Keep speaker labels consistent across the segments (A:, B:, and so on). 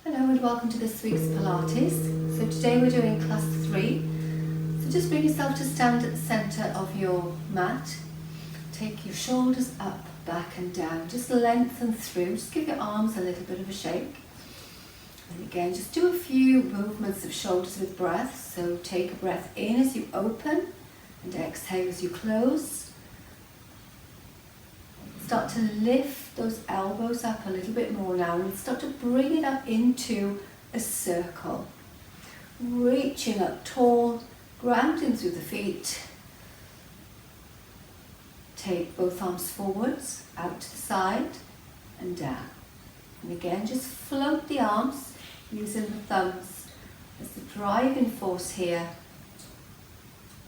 A: Hello and welcome to this week's Pilates. So today we're doing class 3. So just bring yourself to stand at the centre of your mat. Take your shoulders up, back and down. Just lengthen through. Just give your arms a little bit of a shake. And again, just do a few movements of shoulders with breath. So take a breath in as you open and exhale as you close. Start to lift those elbows up a little bit more now and start to bring it up into a circle. Reaching up tall, grounding through the feet. Take both arms forwards, out to the side and down. And again, just float the arms using the thumbs as the driving force here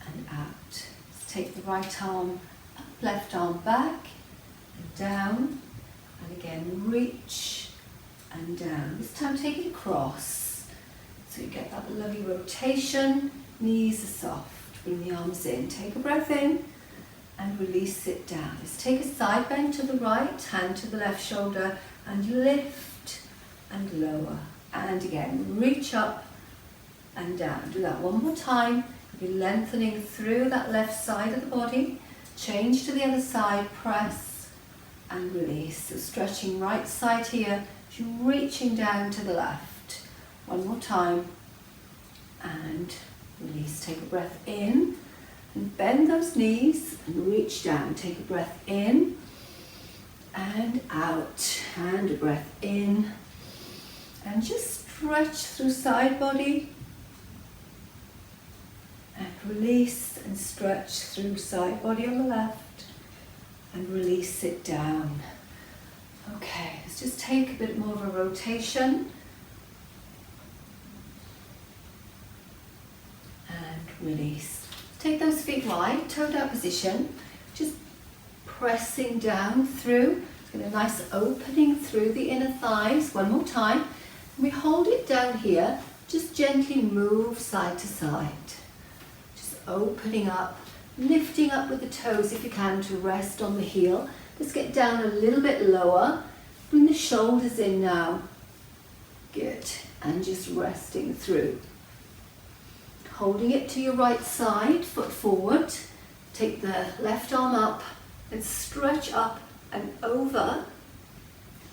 A: and out. Just take the right arm up, left arm back. Down and again reach and down. This time take it across so you get that lovely rotation. Knees are soft. Bring the arms in. Take a breath in and release it down. Let's take a side bend to the right, hand to the left shoulder and lift and lower. And again reach up and down. Do that one more time. You'll be lengthening through that left side of the body. Change to the other side. Press and release. So stretching right side here, reaching down to the left. One more time and release. Take a breath in and bend those knees and reach down. Take a breath in and out and a breath in and just stretch through side body and release and stretch through side body on the left. And release it down. Okay, let's just take a bit more of a rotation. And release. Take those feet wide, toed out position. Just pressing down through. Get a nice opening through the inner thighs. One more time. And we hold it down here. Just gently move side to side. Just opening up. Lifting up with the toes if you can to rest on the heel. Just get down a little bit lower. Bring the shoulders in now. Good. And just resting through. Holding it to your right side, foot forward. Take the left arm up and stretch up and over.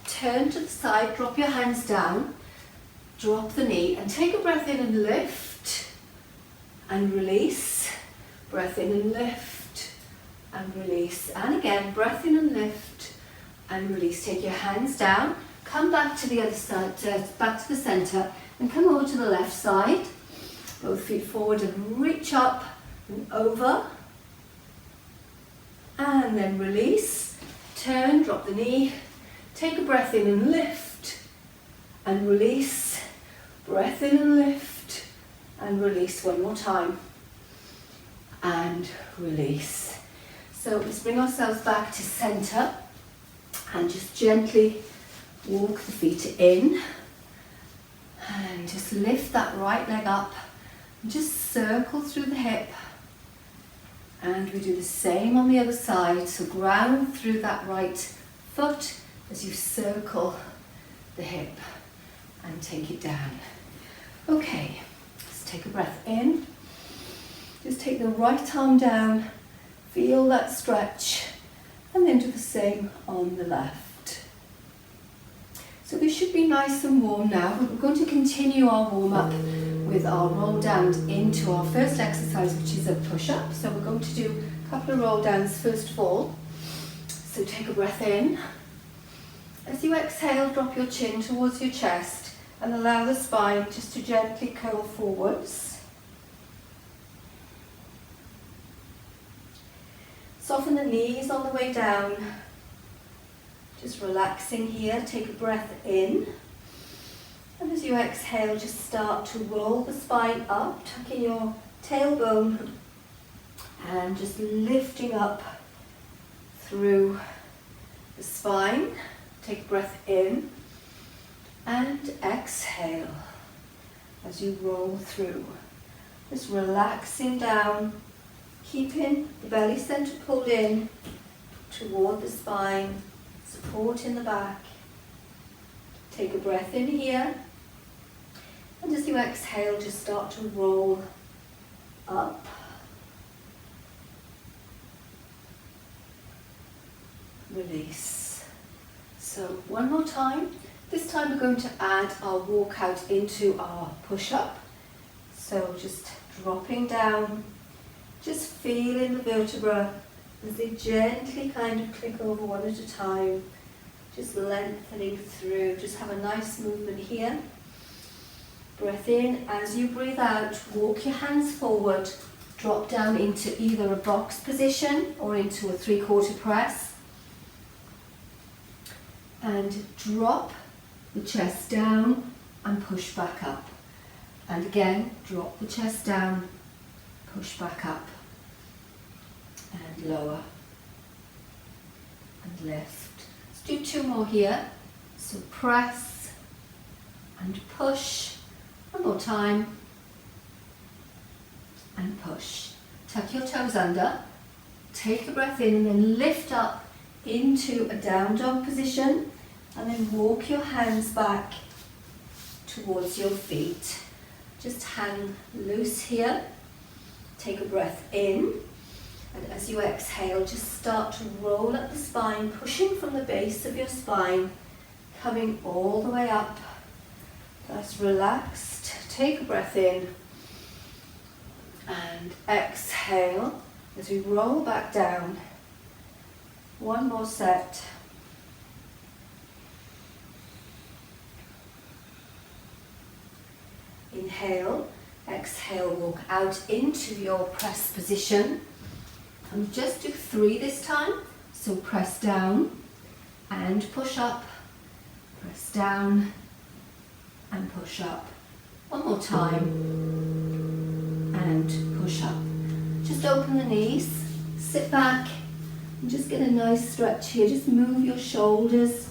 A: Turn to the side, drop your hands down. Drop the knee and take a breath in and lift. And release. Breath in and lift and release. And again, breath in and lift and release. Take your hands down, come back to the other side, back to the center and come over to the left side. Both feet forward and reach up and over. And then release. Turn, drop the knee. Take a breath in and lift and release. Breath in and lift and release. One more time. And release. So let's bring ourselves back to center and just gently walk the feet in and just lift that right leg up and just circle through the hip. And we do the same on the other side. So ground through that right foot as you circle the hip and take it down. Okay, let's take a breath in. Just take the right arm down, feel that stretch, and then do the same on the left. So we should be nice and warm now, but we're going to continue our warm-up with our roll downs into our first exercise, which is a push-up. So we're going to do a couple of roll downs first of all. So take a breath in. As you exhale, drop your chin towards your chest and allow the spine just to gently curl forwards. Soften the knees on the way down. Just relaxing here. Take a breath in. And as you exhale, just start to roll the spine up, tucking your tailbone and just lifting up through the spine. Take a breath in and exhale as you roll through. Just relaxing down. Keeping the belly center pulled in toward the spine, support in the back. Take a breath in here And as you exhale, just start to roll up. Release. So one more time. This time we're going to add our walkout into our push-up. So just dropping down, just feeling the vertebra as they gently kind of click over one at a time, just lengthening through. Just have a nice movement here. Breath in. As you breathe out, walk your hands forward, drop down into either a box position or into a 3/4 press. And drop the chest down and push back up. And again, drop the chest down, push back up, and lower, and lift. Let's do 2 more here. So press and push. One more time, and push. Tuck your toes under, take a breath in, and then lift up into a down dog position, and then walk your hands back towards your feet. Just hang loose here. Take a breath in, and as you exhale, just start to roll up the spine, pushing from the base of your spine, coming all the way up. That's relaxed. Take a breath in, and exhale as we roll back down. One more set. Inhale, exhale, walk out into your press position. And just do 3 this time. So press down and push up, press down and push up. One more time, and push up. Just open the knees, sit back, and just get a nice stretch here. Just move your shoulders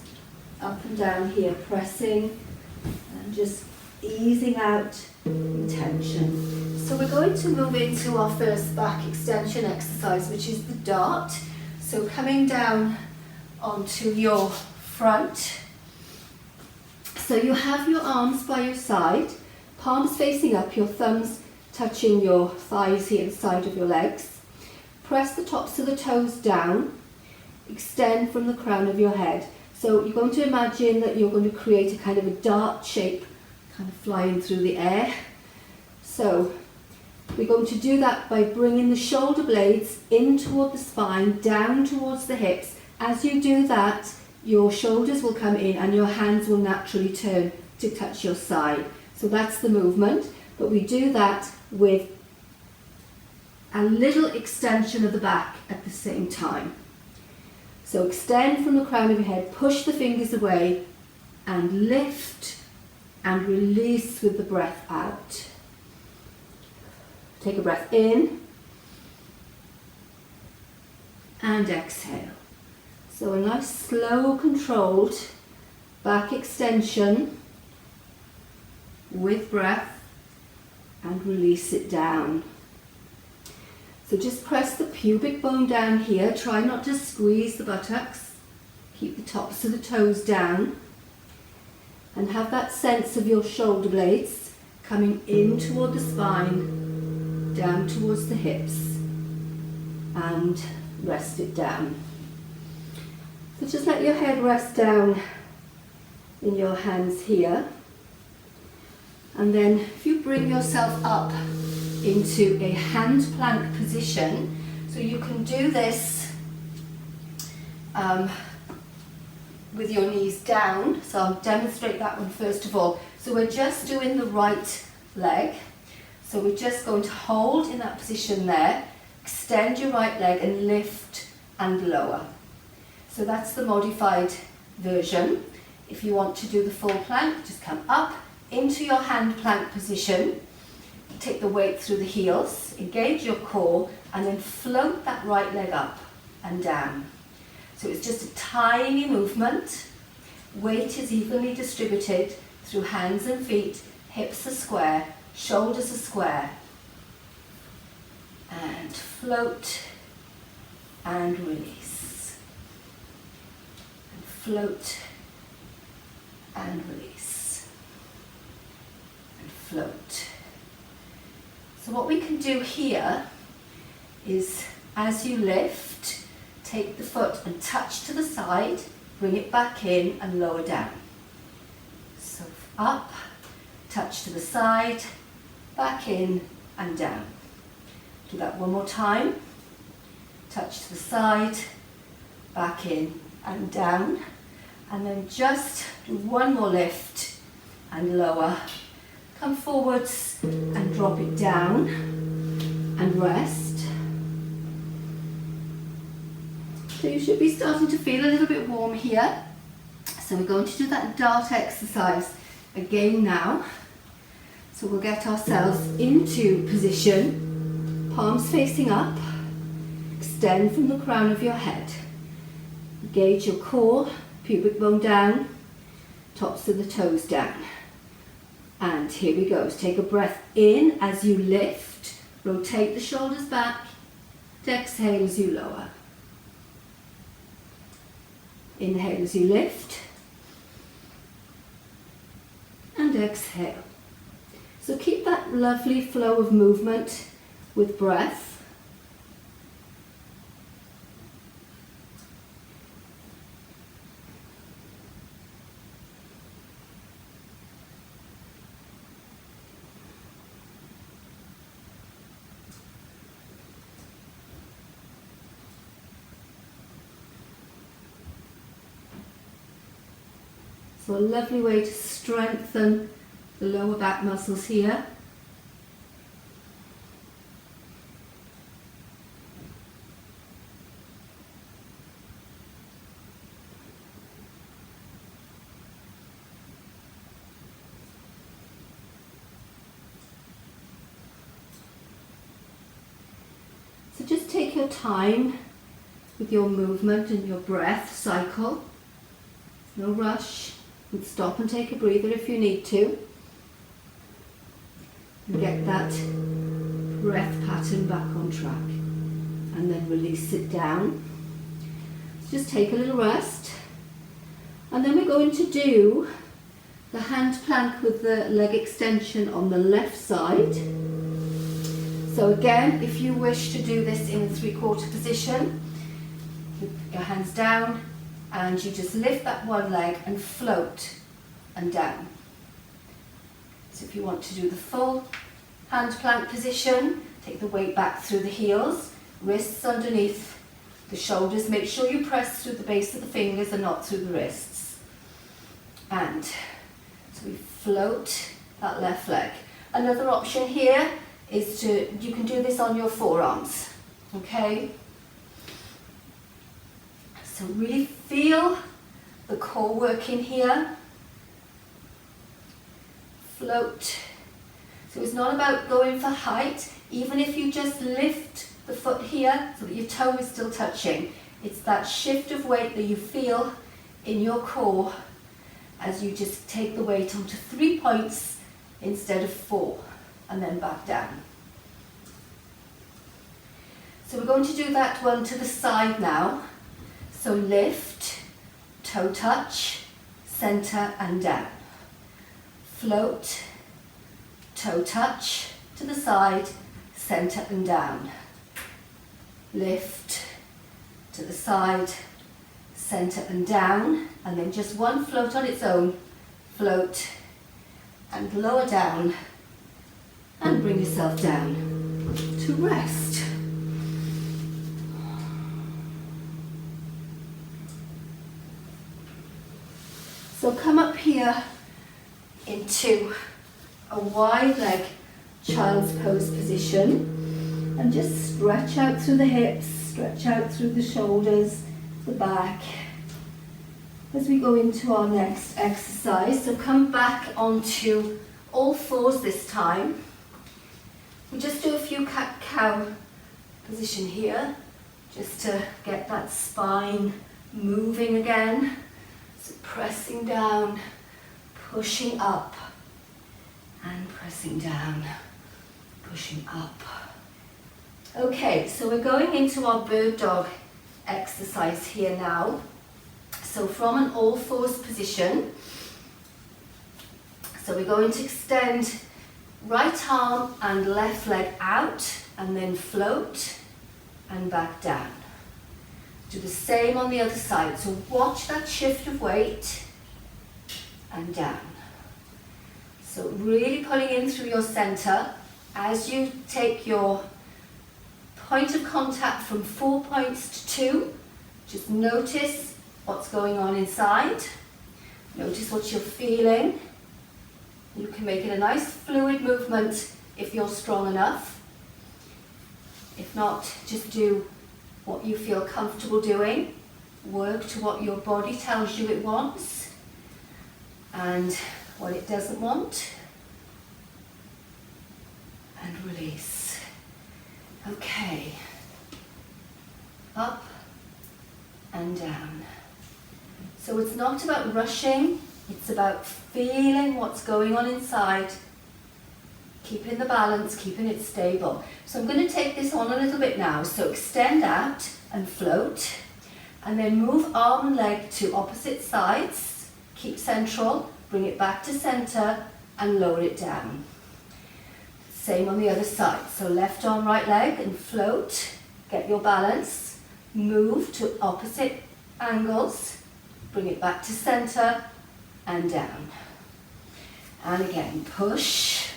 A: up and down here, pressing, and just easing out in tension. So we're going to move into our first back extension exercise, which is the dart. So coming down onto your front. So you have your arms by your side, palms facing up, your thumbs touching your thighs here, the side of your legs. Press the tops of the toes down, extend from the crown of your head. So you're going to imagine that you're going to create a kind of a dart shape, kind of flying through the air. So we're going to do that by bringing the shoulder blades in toward the spine, down towards the hips. As you do that, your shoulders will come in and your hands will naturally turn to touch your side. So that's the movement, but we do that with a little extension of the back at the same time. So extend from the crown of your head, push the fingers away, and lift and release with the breath out. Take a breath in and exhale. So a nice slow controlled back extension with breath, and release it down. So just press the pubic bone down here. Try not to squeeze the buttocks. Keep the tops of the toes down. And have that sense of your shoulder blades coming in toward the spine, down towards the hips, and rest it down. So just let your head rest down in your hands here. And then if you bring yourself up into a hand plank position, so you can do this with your knees down. So I'll demonstrate that one first of all. So we're just doing the right leg. So we're just going to hold in that position there, extend your right leg and lift and lower. So that's the modified version. If you want to do the full plank, just come up into your hand plank position, take the weight through the heels, engage your core, and then float that right leg up and down. So it's just a tiny movement. Weight is evenly distributed through hands and feet, hips are square, shoulders are square. And float and release. And float and release. And float. So what we can do here is, as you lift, take the foot and touch to the side, bring it back in and lower down. So up, touch to the side, back in and down. Do that one more time. Touch to the side, back in and down. And then just do one more lift and lower. Come forwards and drop it down and rest. So you should be starting to feel a little bit warm here. So we're going to do that dart exercise again now. So we'll get ourselves into position, palms facing up, extend from the crown of your head. Engage your core, pubic bone down, tops of the toes down. And here we go. So take a breath in as you lift, rotate the shoulders back, exhale as you lower. Inhale as you lift, and exhale. So keep that lovely flow of movement with breath. So a lovely way to strengthen the lower back muscles here. So just take your time with your movement and your breath cycle. No rush. And stop and take a breather if you need to. And get that breath pattern back on track. And then release it down. Just take a little rest. And then we're going to do the hand plank with the leg extension on the left side. So again, if you wish to do this in a 3/4 position, put your hands down, and you just lift that one leg and float and down. So if you want to do the full hand plank position, take the weight back through the heels, wrists underneath the shoulders. Make sure you press through the base of the fingers and not through the wrists. And so we float that left leg. Another option here is you can do this on your forearms, okay? So really feel the core working here. Float. So it's not about going for height. Even if you just lift the foot here so that your toe is still touching, it's that shift of weight that you feel in your core as you just take the weight onto 3 points instead of 4, and then back down. So we're going to do that one to the side now. So lift, toe touch, center and down. Float, toe touch to the side, center and down. Lift to the side, center and down, and then just one float on its own. Float and lower down, and bring yourself down to rest. So come up here into a wide leg child's pose position and just stretch out through the hips, stretch out through the shoulders, the back, as we go into our next exercise. So come back onto all fours this time. We just do a few cat-cow position here, just to get that spine moving again. So pressing down, pushing up, and pressing down, pushing up. Okay, so we're going into our bird dog exercise here now. So from an all fours position, so we're going to extend Right arm and left leg out and then float and back down. Do the same on the other side. So watch that shift of weight and down. So really pulling in through your center as you take your point of contact from 4 points to 2. Just notice what's going on inside. Notice what you're feeling. You can make it a nice fluid movement if you're strong enough. If not, just do what you feel comfortable doing. Work to what your body tells you it wants and what it doesn't want. And release. Okay. Up and down. So it's not about rushing, it's about feeling what's going on inside, keeping the balance, keeping it stable. So I'm going to take this on a little bit now. So extend out and float, and then move arm and leg to opposite sides. Keep central, bring it back to center and lower it down. Same on the other side. So left arm, right leg and float, get your balance, move to opposite angles, bring it back to center and down. And again, push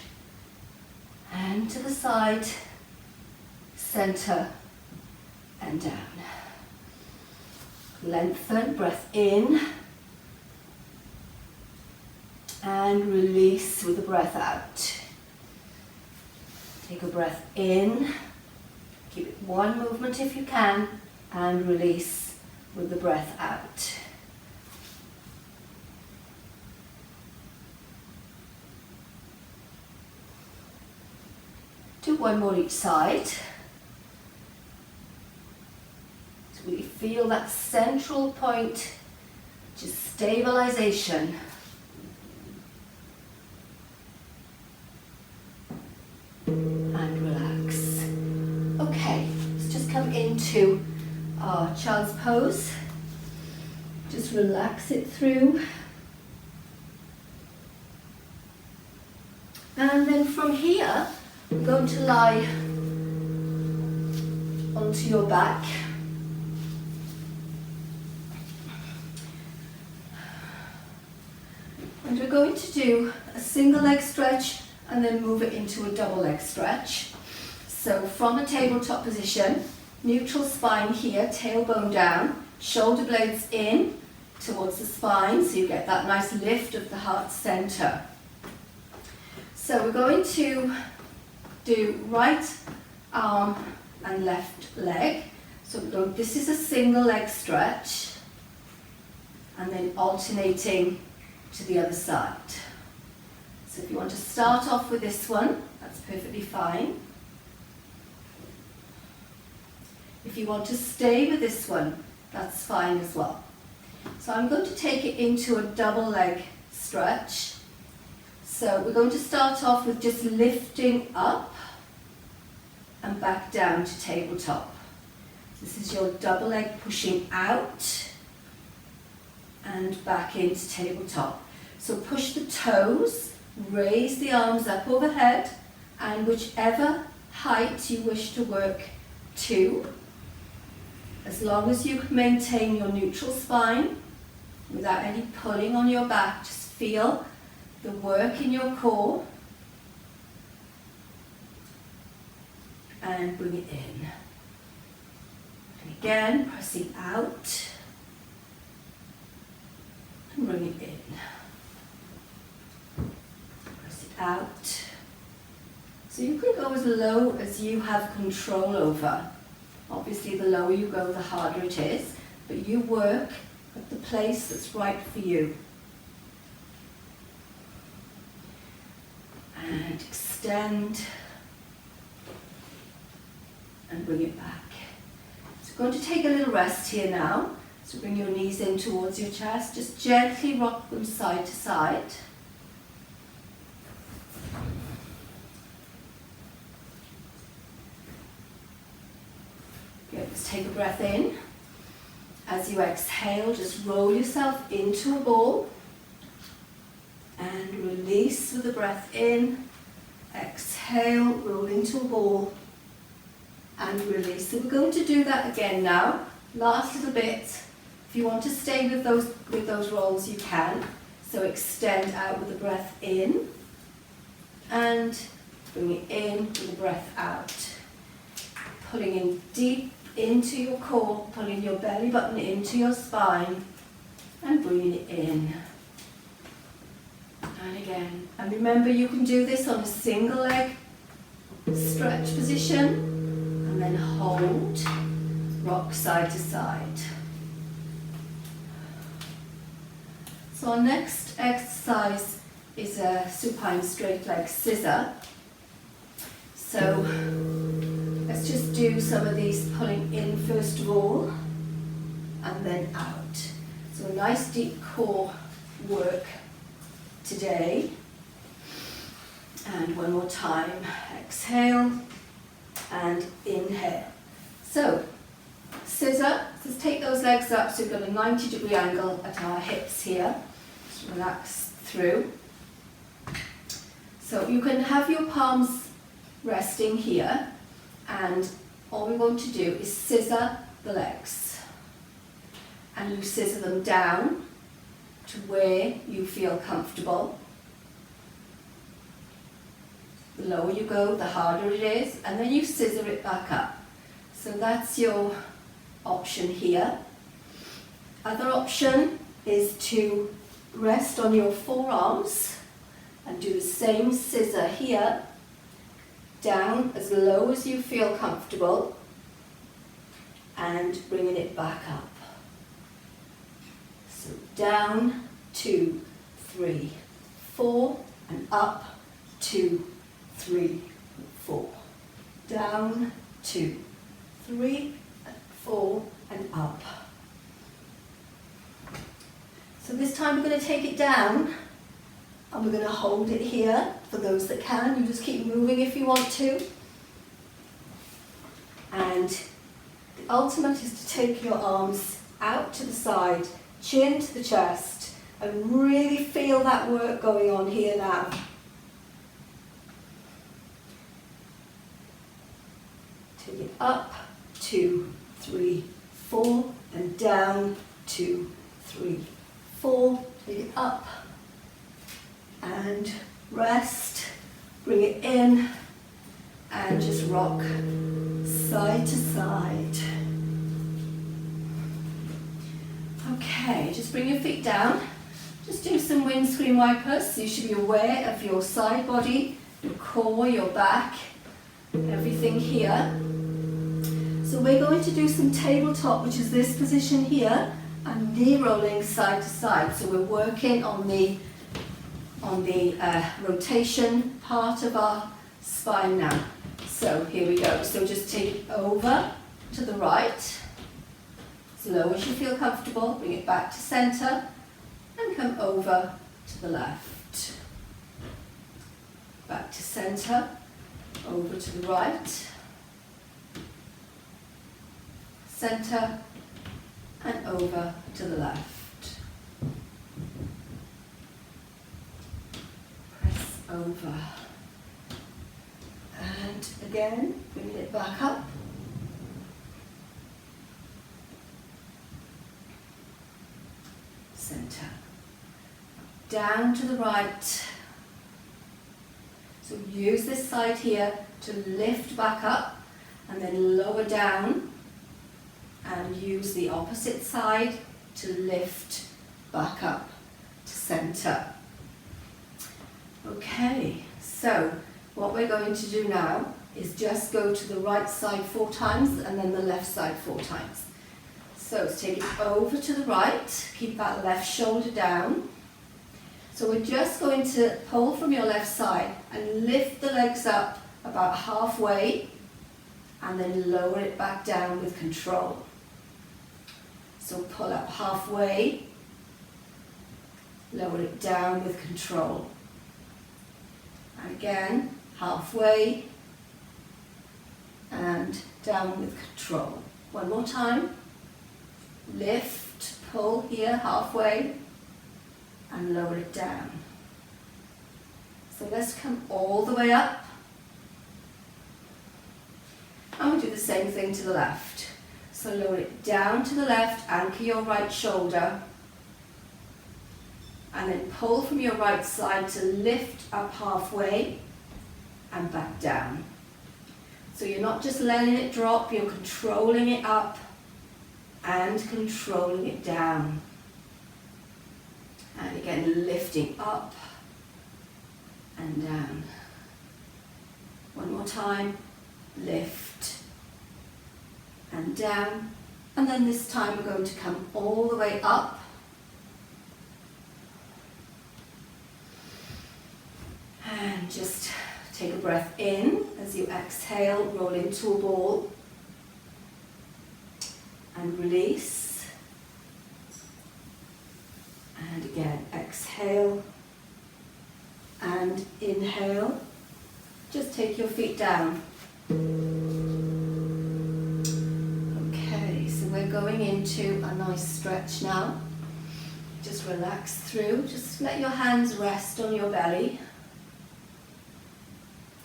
A: and to the side, center and down. Lengthen, breath in and release with the breath out. Take a breath in, keep it one movement if you can, and release with the breath out. Do one more each side. So really feel that central point, just stabilization. And relax. Okay, let's just come into our child's pose. Just relax it through. And then from here, I'm going to lie onto your back. And we're going to do a single leg stretch and then move it into a double leg stretch. So from a tabletop position, neutral spine here, tailbone down, shoulder blades in towards the spine, so you get that nice lift of the heart center. So we're going to do right arm and left leg. So this is a single leg stretch, and then alternating to the other side. So if you want to start off with this one, that's perfectly fine. If you want to stay with this one, that's fine as well. So I'm going to take it into a double leg stretch. So we're going to start off with just lifting up and back down to tabletop. This is your double leg pushing out and back into tabletop. So push the toes, raise the arms up overhead, and whichever height you wish to work to, as long as you can maintain your neutral spine without any pulling on your back. Just feel the work in your core and bring it in. And again, pressing out and bring it in. Press it out. So you can go as low as you have control over. Obviously, the lower you go, the harder it is, but you work at the place that's right for you. And extend and bring it back. So we're going to take a little rest here now. So bring your knees in towards your chest. Just gently rock them side to side. Good. Let's take a breath in. As you exhale, just roll yourself into a ball and release with the breath in exhale, roll into a ball, and release. So we're going to do that again now. Last little bit. If you want to stay with those rolls, you can. So extend out with the breath in, and bring it in with the breath out. Pulling in deep into your core, pulling your belly button into your spine, and bringing it in. And again. And remember, you can do this on a single leg stretch position, and then hold, rock side to side. So our next exercise is a supine straight leg scissor. So let's just do some of these pulling in first of all, and then out. So a nice deep core work today. And one more time, exhale and inhale. So, scissor, just take those legs up so we've got a 90-degree angle at our hips here. Just relax through. So you can have your palms resting here, and all we want to do is scissor the legs. And you scissor them down to where you feel comfortable. The lower you go, the harder it is, and then you scissor it back up. So that's your option here. Other option is to rest on your forearms and do the same scissor here, down as low as you feel comfortable, and bringing it back up. So down, 2, 3, 4, and up, 2, 3, 4. Down, 2, 3, 4, and up. So this time we're going to take it down, and we're going to hold it here. For those that can, you just keep moving if you want to. And the ultimate is to take your arms out to the side, chin to the chest, and really feel that work going on here now. Take it up, 2, 3, 4, and down, 2, 3, 4. Take it up, and rest, bring it in, and just rock side to side. Okay, just bring your feet down. Just do some windscreen wipers. So you should be aware of your side body, your core, your back, everything here. So we're going to do some tabletop, which is this position here, and knee rolling side to side. So we're working on the rotation part of our spine now. So here we go. So just take it over to the right, as low as you feel comfortable. Bring it back to center, and come over to the left. Back to center, over to the right, center, and over to the left. Press over. And again, bringing it back up. Center. Down to the right. So use this side here to lift back up, and then lower down, and use the opposite side to lift back up to center. Okay, so what we're going to do now is just go to the right side 4 times and then the left side 4 times. So let's take it over to the right, keep that left shoulder down. So we're just going to pull from your left side and lift the legs up about halfway, and then lower it back down with control. So pull up halfway, lower it down with control. And again, halfway, and down with control. One more time. Lift, pull here halfway, and lower it down. So let's come all the way up And we'll do the same thing to the left. So lower it down to the left, anchor your right shoulder, and then pull from your right side to lift up halfway and back down. So you're not just letting it drop, you're controlling it up and controlling it down. And again, lifting up and down. One more time, lift and down. And then this time we're going to come all the way up. And just take a breath in as you exhale, roll into a ball. And release. And again, exhale and inhale. Just take your feet down. Okay, so we're going into a nice stretch now. Just relax through. Just let your hands rest on your belly.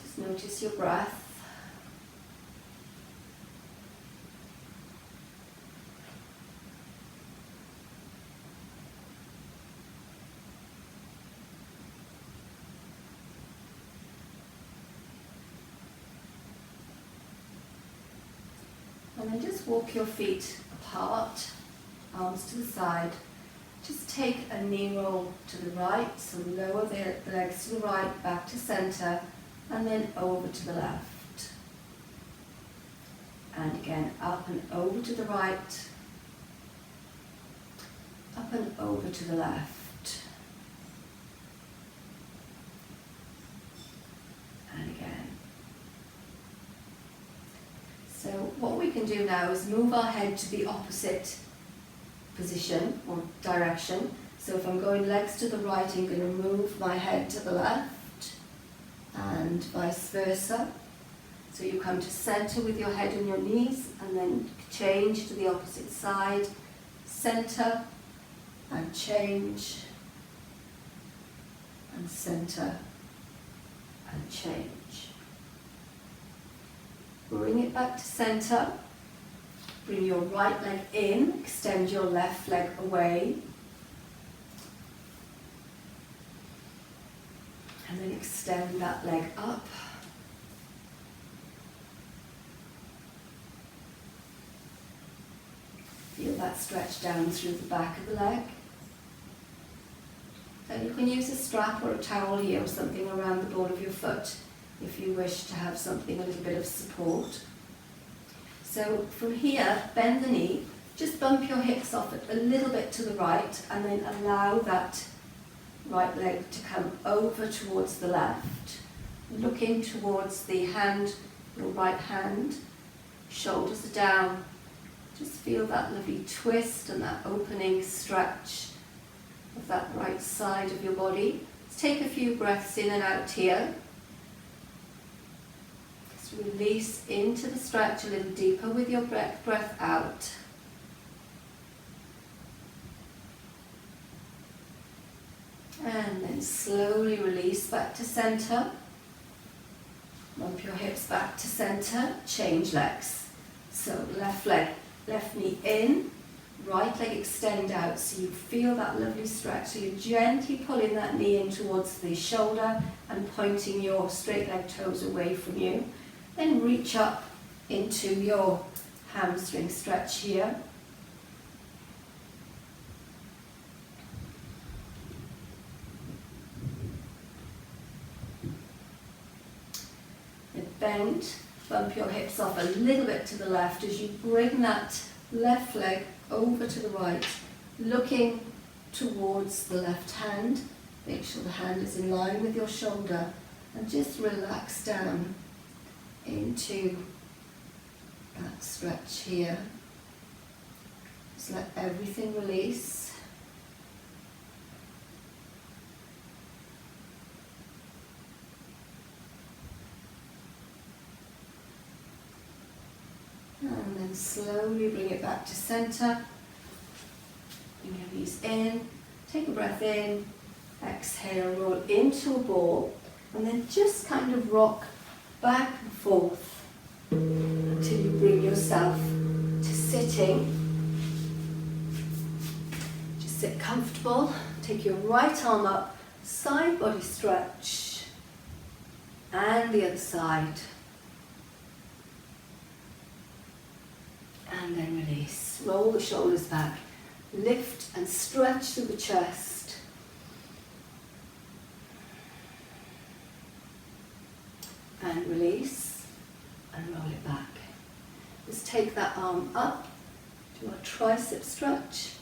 A: Just notice your breath. And then just walk your feet apart, arms to the side. Just take a knee roll to the right, so lower the legs to the right, back to center, and then over to the left. And again, up and over to the right, up and over to the left. And again. So what we can do now is move our head to the opposite position or direction. So if I'm going legs to the right, I'm going to move my head to the left and vice versa. So you come to center with your head on your knees and then change to the opposite side, center and change and center and change. Bring it back to center. Bring your right leg in, extend your left leg away. And then extend that leg up. Feel that stretch down through the back of the leg. And you can use a strap or a towel here or something around the ball of your foot if you wish to have something, a little bit of support. So from here, bend the knee, just bump your hips off a little bit to the right and then allow that right leg to come over towards the left. Looking towards the hand, your right hand, shoulders are down. Just feel that lovely twist and that opening stretch of that right side of your body. Let's take a few breaths in and out here. Release into the stretch a little deeper with your breath out. And then slowly release back to center. Bump your hips back to center. Change legs. So left leg, left knee in, right leg extend out so you feel that lovely stretch. So you're gently pulling that knee in towards the shoulder and pointing your straight leg toes away from you. Then reach up into your hamstring stretch here. Then bend, bump your hips off a little bit to the left as you bring that left leg over to the right, looking towards the left hand. Make sure the hand is in line with your shoulder and just relax down into that stretch here. Just let everything release. And then slowly bring it back to center. Bring your knees in, take a breath in, exhale, roll into a ball, and then just kind of rock back and forth until you bring yourself to sitting. Just sit comfortable. Take your right arm up, side body stretch, and the other side. And then release. Roll the shoulders back. Lift and stretch through the chest. And release and roll it back. Just take that arm up, do a tricep stretch.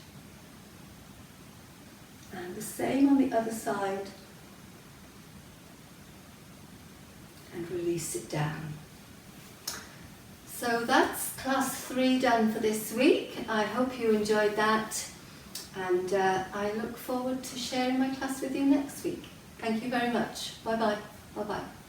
A: And the same on the other side. And release it down. So that's class 3 done for this week. I hope you enjoyed that, and I look forward to sharing my class with you next week. Thank you very much. Bye bye. Bye bye.